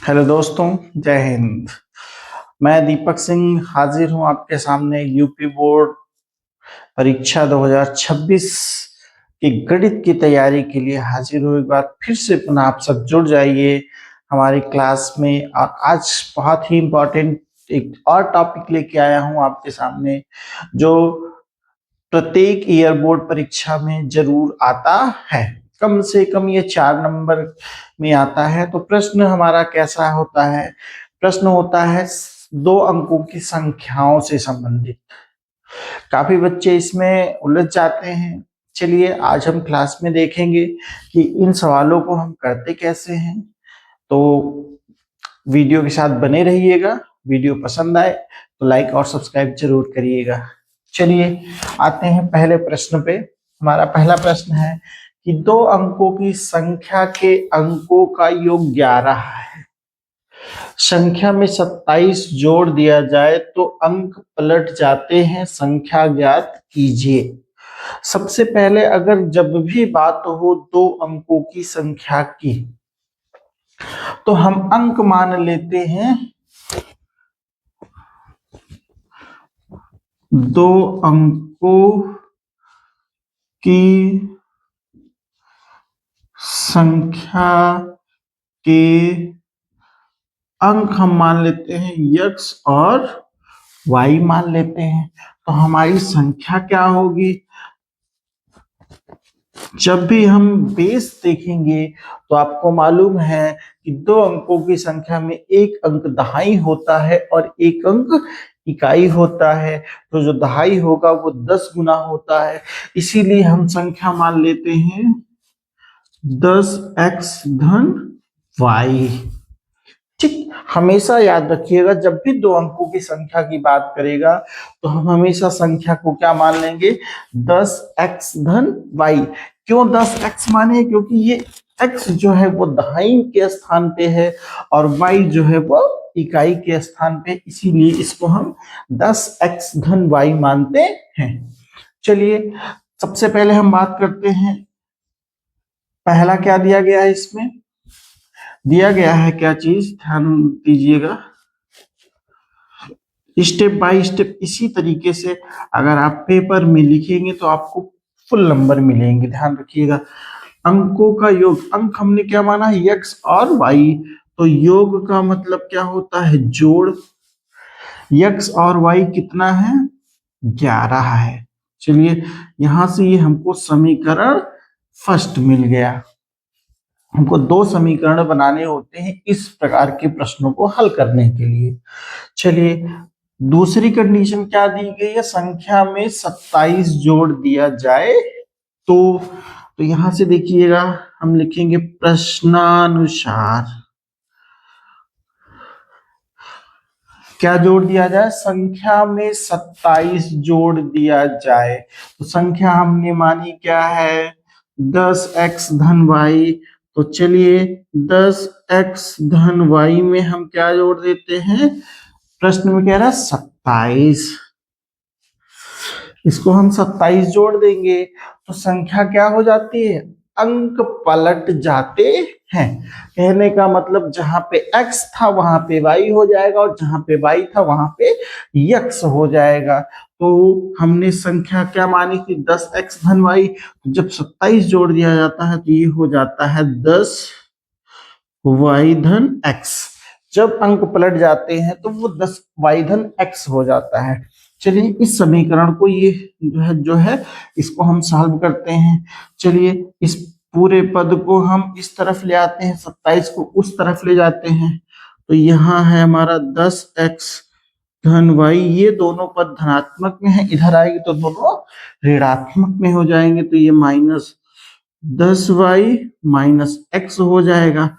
Hello दोस्तों, जय हिंद। मैं दीपक सिंह हाजिर हूं आपके सामने यूपी बोर्ड परीक्षा 2026 की गणित की तैयारी के लिए हाजिर हूं। एक बार फिर से पुनः आप सब जुड़ जाइए हमारी क्लास में। और आज बहुत ही इम्पोर्टेंट एक और टॉपिक लेके आया हूं आपके सामने, जो प्रत्येक ईयर बोर्ड परीक्षा में जरूर आता है। कम से कम ये 4 नंबर में आता है। तो प्रश्न हमारा कैसा होता है? प्रश्न होता है 2 अंकों की संख्याओं से संबंधित। काफी बच्चे इसमें उलझ जाते हैं। चलिए आज हम क्लास में देखेंगे कि इन सवालों को हम करते कैसे हैं। तो वीडियो के साथ बने रहिएगा। वीडियो पसंद आए तो लाइक और सब्सक्राइब जरूर करिएगा। चलिए आते हैं पहले प्रश्न पे। हमारा पहला प्रश्न है कि 2 अंकों की संख्या के अंकों का योग 11 है। संख्या में 27 जोड़ दिया जाए तो अंक पलट जाते हैं, संख्या ज्ञात कीजिए। सबसे पहले अगर जब भी बात हो 2 अंकों की संख्या की, तो हम अंक मान लेते हैं 2 अंकों की संख्या के अंक हम मान लेते हैं x और y मान लेते हैं। तो हमारी संख्या क्या होगी? जब भी हम बेस देखेंगे तो आपको मालूम है कि 2 अंकों की संख्या में एक अंक दहाई होता है और एक अंक इकाई होता है। तो जो दहाई होगा वो 10 गुना होता है। इसीलिए हम संख्या मान लेते हैं 10x धन y। ठीक, हमेशा याद रखिएगा जब भी 2 अंकों की संख्या की बात करेगा तो हम हमेशा संख्या को क्या मान लेंगे? 10x धन y। क्यों 10x माने? क्योंकि ये x जो है वो दहाई के स्थान पे है और y जो है वो इकाई के स्थान पे, इसीलिए इसको हम 10x धन y मानते हैं। चलिए सबसे पहले हम बात करते हैं, पहला क्या दिया गया है? इसमें दिया गया है क्या चीज, ध्यान दीजिएगा। स्टेप बाय स्टेप इसी तरीके से अगर आप पेपर में लिखेंगे तो आपको फुल नंबर मिलेंगे। ध्यान रखिएगा, अंकों का योग, अंक हमने क्या माना है? x और y। तो योग का मतलब क्या होता है? जोड़। x और y कितना है? 11 है। चलिए यहां से ये हमको समीकरण फर्स्ट मिल गया। हमको 2 समीकरण बनाने होते हैं इस प्रकार के प्रश्नों को हल करने के लिए। चलिए दूसरी कंडीशन क्या दी गई है? संख्या में 27 जोड़ दिया जाए तो यहां से देखिएगा, हम लिखेंगे प्रश्नानुसार क्या जोड़ दिया जाए? संख्या में 27 जोड़ दिया जाए। तो संख्या हमने मानी क्या है? 10x धन y। तो चलिए 10x धन y में हम क्या जोड़ देते हैं? प्रश्न में कह रहा है 27। इसको हम 27 जोड़ देंगे तो संख्या क्या हो जाती है? अंक पलट जाते हैं। कहने का मतलब जहां पे x था वहां पे y हो जाएगा और जहां पे y था वहां पे x हो जाएगा। तो हमने संख्या क्या मानी थी? 10x धन y। जब 27 जोड़ दिया जाता है तो ये हो जाता है 10y धन x। जब अंक पलट जाते हैं तो वो 10y धन x हो जाता है। चलिए इस समीकरण को, ये जो है इसको हम सॉल्व करते हैं। चलिए इस पूरे पद को हम इस तरफ ले आते हैं, 27 को उस तरफ ले जाते हैं। तो यहाँ है हमारा 10x धन y। ये दोनों पद धनात्मक में है, इधर आएगी तो दोनों ऋणात्मक में हो जाएंगे। तो ये -10y माइनस x हो जाएगा।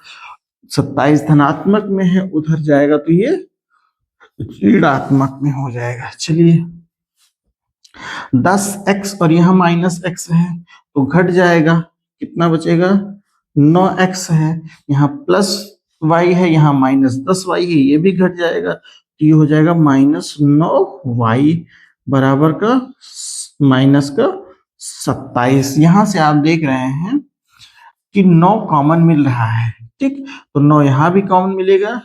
27 धनात्मक में है, उधर जाएगा तो ये ऋणात्मक में हो जाएगा। चलिए 10x और यहाँ -x है तो घट जाएगा, कितना बचेगा? 9x है। यहाँ +y है, यहाँ -10y है, ये भी घट जाएगा तो ये हो जाएगा -9y बराबर का -27। यहां से आप देख रहे हैं कि 9 कॉमन मिल रहा है। ठीक, तो 9 यहाँ भी कॉमन मिलेगा,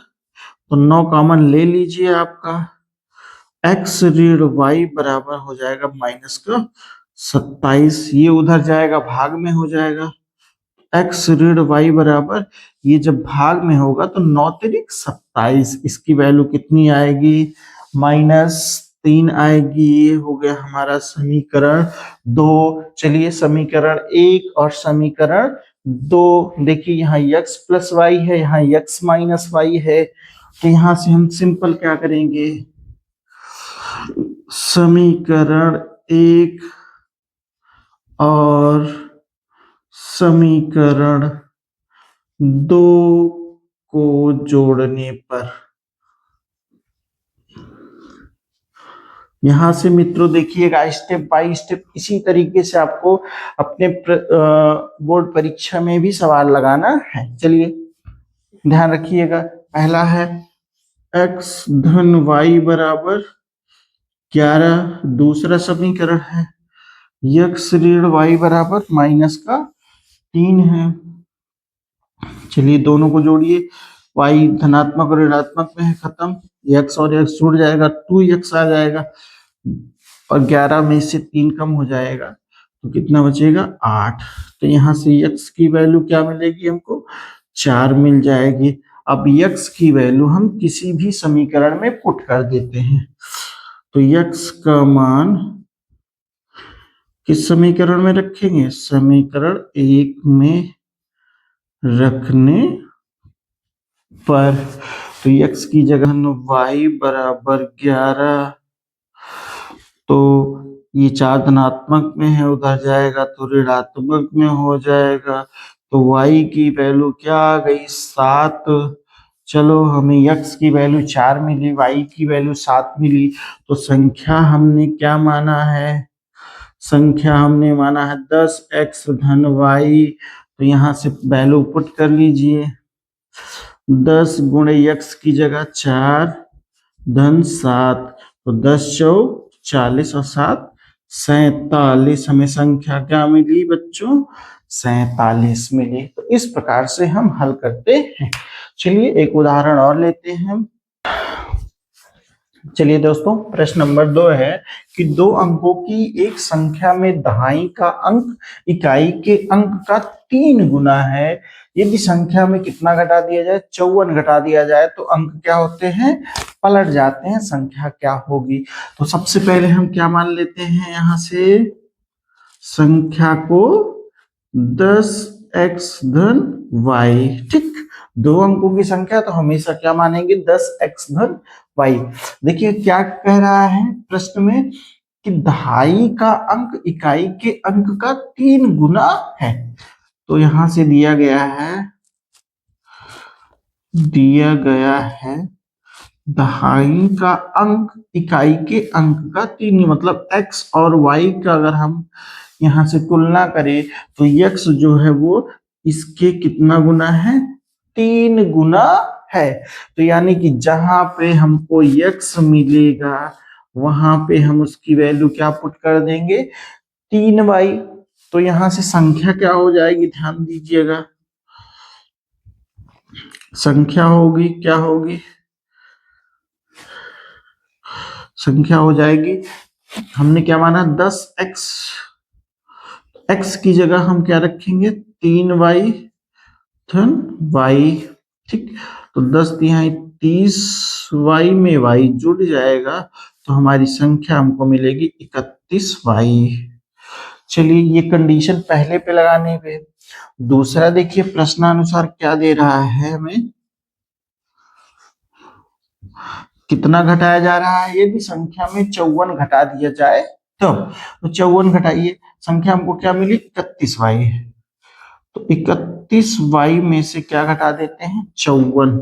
तो 9 कॉमन ले लीजिए, आपका x ऋण y बराबर हो जाएगा माइनस का 27, ये उधर जाएगा भाग में हो जाएगा, x ऋण y बराबर, ये जब भाग में होगा तो 9 तिरिक 27, इसकी वैल्यू कितनी आएगी, -3 आएगी। ये हो गया हमारा समीकरण 2। चलिए समीकरण 1 और समीकरण 2, देखिए यहाँ x प्लस वाई है, यहाँ x माइनस वाई है, तो यहाँ से हम सिंपल क्या करेंगे, समीकरण 1 और समीकरण 2 को जोड़ने पर, यहां से मित्रों देखिएगा स्टेप बाय स्टेप इसी तरीके से आपको अपने बोर्ड परीक्षा में भी सवाल लगाना है। चलिए ध्यान रखिएगा, पहला है x धन y बराबर 11, दूसरा समीकरण है x ऋण y बराबर माइनस का 3 है। चलिए दोनों को जोड़िए, y धनात्मक और ऋणात्मक में है, खत्म, x और x जुड़ जाएगा, 2x आ जाएगा, और 11 में से 3 कम हो जाएगा तो कितना बचेगा, 8। तो यहाँ से x की वैल्यू क्या मिलेगी हमको, 4 मिल जाएगी। अब x की वैल्यू हम किसी भी समीकरण में पुट कर देते हैं, तो x का मान किस समीकरण में रखेंगे, समीकरण 1 में रखने पर, तो x की जगह y बराबर 11, तो ये 4 धनात्मक में है, उधर जाएगा तो ऋणात्मक में हो जाएगा, तो y की वैल्यू क्या आ गई, 7। चलो हमें x की वैल्यू 4 मिली, y की वैल्यू 7 मिली, तो संख्या हमने क्या माना है, संख्या हमने माना है 10x धन y, तो यहाँ से वैल्यू पुट कर लीजिए, 10 गुणे x की जगह 4 धन 7, तो 10 चौक 40 और 7 47, हमें संख्या क्या मिली बच्चों, 47 मिली। तो इस प्रकार से हम हल करते हैं। चलिए एक उदाहरण और लेते हैं। चलिए दोस्तों प्रश्न नंबर 2 है कि 2 अंकों की एक संख्या में दहाई का अंक इकाई के अंक का 3 गुना है, यदि संख्या में कितना घटा दिया जाए, 54 घटा दिया जाए तो अंक क्या होते हैं, पलट जाते हैं, संख्या क्या होगी। तो सबसे पहले हम क्या मान लेते हैं, यहां से संख्या को 10x धन y, ठीक, 2 अंकों की संख्या तो हमेशा क्या मानेंगे, 10x धन y। देखिए क्या कह रहा है प्रश्न में कि दहाई का अंक इकाई के अंक का 3 गुना है, तो यहां से दिया गया है दहाई का अंक इकाई के अंक का 3, मतलब x और y का अगर हम यहां से तुलना करें तो x जो है वो इसके कितना गुना है, 3 गुना है। तो यानी कि जहां पे हमको x मिलेगा वहां पे हम उसकी वैल्यू क्या पुट कर देंगे, 3y। तो यहां से संख्या क्या हो जाएगी, ध्यान दीजिएगा, संख्या होगी क्या होगी, संख्या हो जाएगी, हमने क्या माना 10x, x की जगह हम क्या रखेंगे, 3y धन y, ठीक, तो 10 तिहाई 30, y में y जुड़ जाएगा तो हमारी संख्या हमको मिलेगी 31y। चलिए ये कंडीशन पहले पे लगाने पे, दूसरा देखिए प्रश्नानुसार क्या दे रहा है हमें, कितना घटाया जा रहा है, यदि संख्या में 54 घटा दिया जाए तो 54 घटाइए, संख्या हमको क्या मिली, 31y, तो 31y में से क्या घटा देते हैं, 54,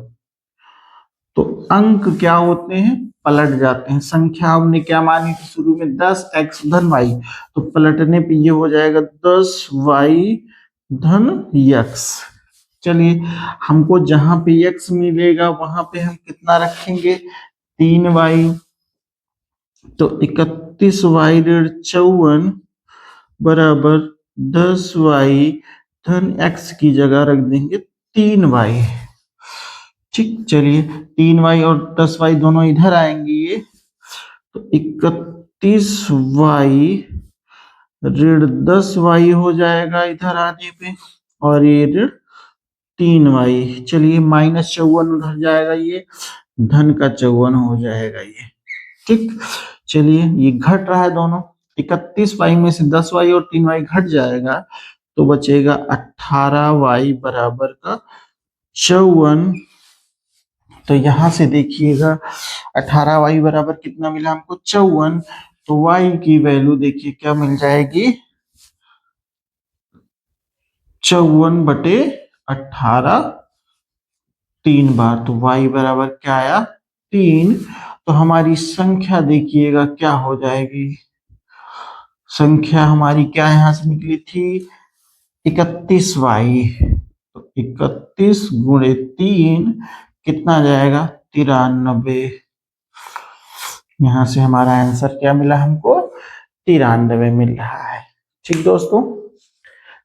तो अंक क्या होते हैं, पलट जाते हैं। संख्या हमने क्या मानी थी शुरू में, 10x धन y, तो पलटने पे ये हो जाएगा 10y धन x। चलिए हमको जहां पे x मिलेगा वहां पे हम कितना रखेंगे, 3y, तो 31y ऋण 54 बराबर 10y धन x की जगह रख देंगे 3y। ठीक, चलिए 3y और 10y दोनों इधर आएंगे ये, तो 31y ऋण 10y हो जाएगा इधर आने पे, और ये ऋण 3y। चलिए -54 उधर जाएगा, ये धन का 54 हो जाएगा ये। ठीक, चलिए ये घट रहा है दोनों, 31y में से 10y और 3y घट जाएगा, तो बचेगा 18y बराबर का 54। तो यहां से देखिएगा 18y बराबर कितना मिला हमको, 54। तो y की वैल्यू देखिए क्या मिल जाएगी, 54/18 3 बार। तो y बराबर क्या आया, 3। तो हमारी संख्या देखिएगा क्या हो जाएगी, संख्या हमारी क्या यहां से निकली थी, 31y। तो 31 गुणे 3 कितना जाएगा, 93। यहां से हमारा आंसर क्या मिला हमको, 93 मिल रहा है। ठीक दोस्तों,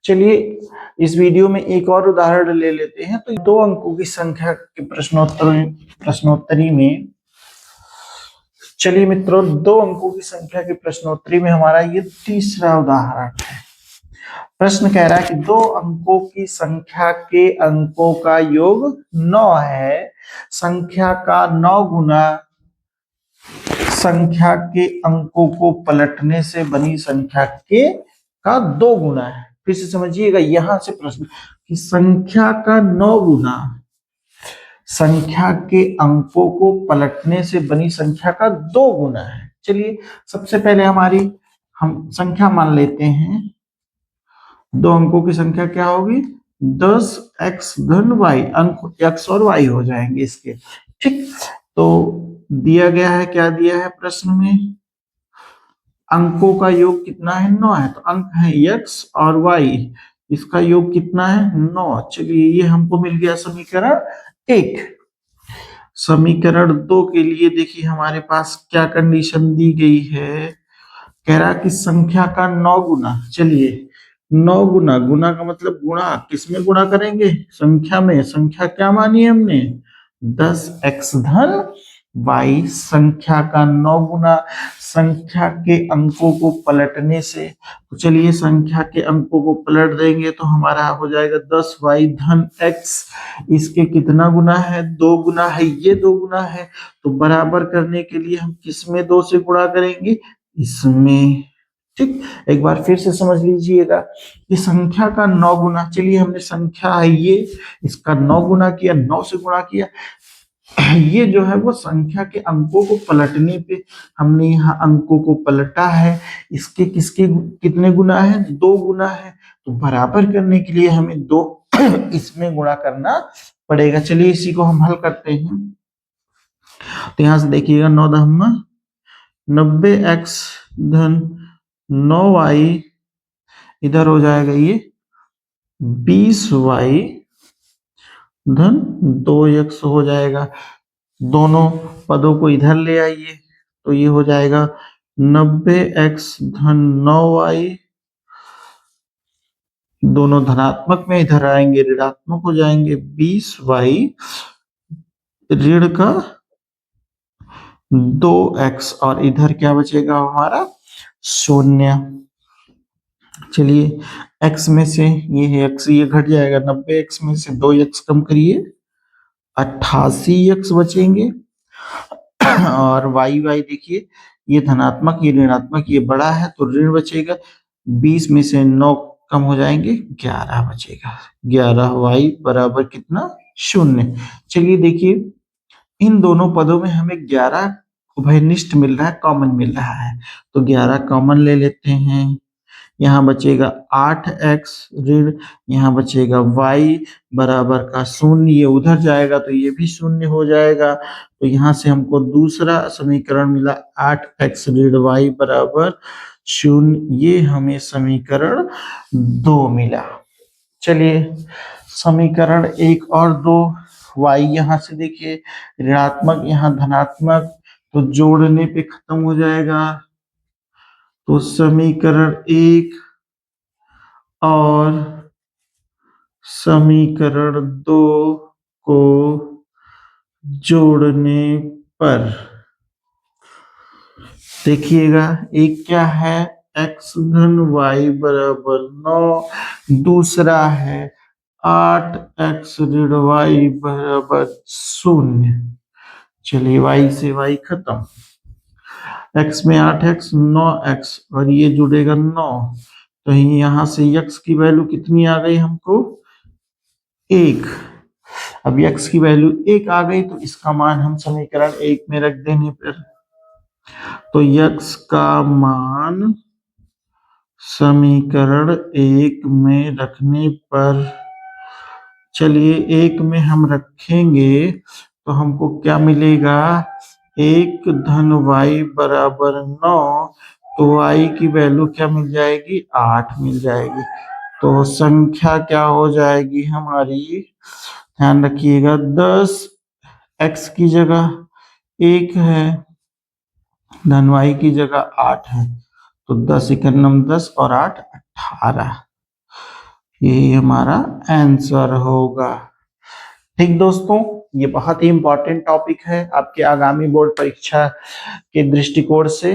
चलिए इस वीडियो में एक और उदाहरण ले लेते हैं। तो 2 अंकों की संख्या के प्रश्नोत्तरी में, चलिए मित्रों 2 अंकों की संख्या की प्रश्नोत्तरी में हमारा ये तीसरा उदाहरण है। प्रश्न कह रहा है कि 2 अंकों की संख्या के अंकों का योग 9 है, संख्या का 9 गुना संख्या के अंकों को पलटने से बनी संख्या के का 2 गुना है। फिर से समझिएगा, यहां से प्रश्न कि संख्या का 9 गुना संख्या के अंकों को पलटने से बनी संख्या का 2 गुना है। चलिए सबसे पहले हम संख्या मान लेते हैं, 2 अंकों की संख्या क्या होगी, 10x धन y, अंक x और y हो जाएंगे इसके। ठीक, तो दिया गया है, क्या दिया है प्रश्न में, अंकों का योग कितना है, 9 है, तो अंक है x और y, इसका योग कितना है, 9। चलिए ये हमको मिल गया समीकरण 1। समीकरण 2 के लिए देखिए हमारे पास क्या कंडीशन दी गई है, कह रहा कि संख्या का 9 गुना। चलिए 9 गुना, गुना का मतलब गुणा, किसमें गुणा करेंगे, संख्या में। संख्या क्या मानी हमने, 10x धन y। संख्या का 9 गुना संख्या के अंकों को पलटने से, तो चलिए संख्या के अंकों को पलट देंगे तो हमारा हो जाएगा 10y धन x। इसके कितना गुना है, 2 गुना है, ये 2 गुना है। तो बराबर करने के लिए हम किसमें 2 से गुणा करेंगे, इसमें। ठीक, एक बार फिर से समझ लीजिएगा कि संख्या का 9 गुना, चलिए हमने संख्या है ये, इसका 9 गुना किया, 9 से गुणा किया। ये जो है वो संख्या के अंकों को पलटने पे हमने यहाँ अंकों को पलटा है, इसके किसके कितने गुना है, 2 गुना है। तो बराबर करने के लिए हमें 2 इसमें गुणा करना पड़ेगा। चलिए इसी को हम हल करते हैं। तो यहां से देखिएगा 9 दहम 90x धन 9y, इधर हो जाएगा ये 20y धन 2x हो जाएगा। दोनों पदों को इधर ले आइए, तो ये हो जाएगा 90x धन 9y, दोनों धनात्मक में इधर आएंगे ऋणात्मक हो जाएंगे, 20y ऋण का 2x, और इधर क्या बचेगा हमारा, 0। चलिए x में से ये है x, ये घट जाएगा, 90x में से 2x कम करिए, 88x बचेंगे। और y देखिए ये धनात्मक, ये ऋणात्मक, ये बड़ा है तो ऋण बचेगा, 20 में से 9 कम हो जाएंगे, 11 बचेगा। 11y बराबर कितना, 0। चलिए देखिए इन दोनों पदों में हमें 11 उभयनिष्ठ मिल रहा है, कॉमन मिल रहा है, तो 11 कॉमन ले लेते हैं। यहाँ बचेगा 8x ऋण, यहाँ बचेगा y बराबर का 0, ये उधर जाएगा तो ये भी 0 हो जाएगा। तो यहाँ से हमको दूसरा समीकरण मिला 8x ऋण y बराबर 0, ये हमें समीकरण 2 मिला। चलिए समीकरण 1 और 2, y यहाँ से देखिए ऋणात्मक, यहाँ धनात्मक, तो जोड़ने पे खत्म हो जाएगा। तो समीकरण 1 और समीकरण 2 को जोड़ने पर देखिएगा, एक क्या है, x धन y बराबर 9, दूसरा है 8x ऋण y बराबर 0। चलिए y से y खत्म, x में 8x 9x और ये जुड़ेगा 9, तो यहां से x की वैल्यू कितनी आ गई हमको, 1। अब x की वैल्यू 1 आ गई तो इसका मान हम समीकरण 1 में रख देने पर, तो x का मान समीकरण 1 में रखने पर, चलिए 1 में हम रखेंगे तो हमको क्या मिलेगा, 1 धन y बराबर 9, तो y की वैल्यू क्या मिल जाएगी, 8 मिल जाएगी। तो संख्या क्या हो जाएगी हमारी, ध्यान रखिएगा, 10 x की जगह 1 है, धन y की जगह 8 है, तो 10 इकन्नम 10 और 8 18, यही हमारा आंसर होगा। ठीक दोस्तों, ये बहुत ही इंपॉर्टेंट टॉपिक है आपके आगामी बोर्ड परीक्षा के दृष्टिकोण से।